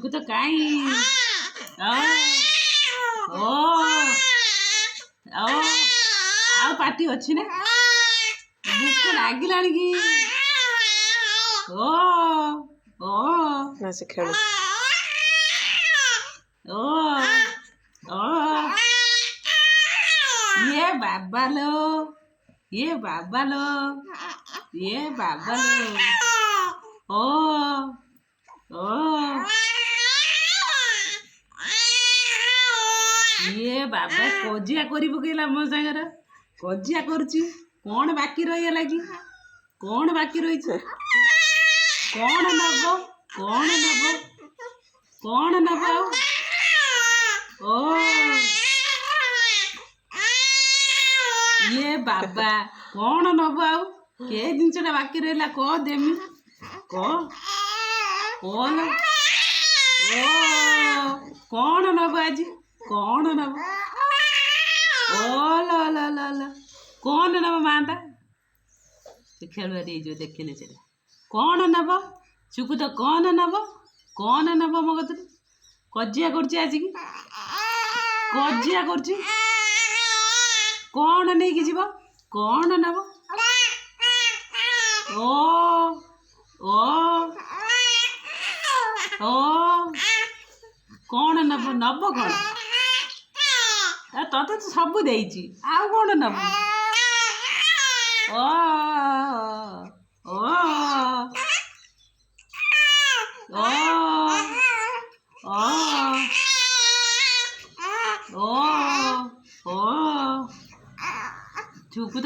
चुकु तो काई ओ ओ आ पार्टी अच्छी ना भूख लागिलानी कि ओ ओ ना से खेल ओ ओ ये बाबा लो ये बाबा लो ये बाबा लो ओ ये बाबा कजिया करी पकेला मो सागर कजिया करुची कौन बाकी रहीगला कि कौन बाकी रही कौन नब कौन नब ओ ये बाबा कौन नब आउ के जिनसटा बाकी रहा कह देमी कह कौन ओ कौन नब आज कौन नब ओ ला कौन नब माता खेलुआ जो देखिले से कौन नब चुकु तो कौन नब मो कतरे कजिया कर आज की कजिया कर कौन नहीं कि जीव कौन नब ओ ओ ओ कौन नब नब कौन तते तो सब देइची आउ कौन नब ओ ओ ओ ओ ओ ओ चुकु तो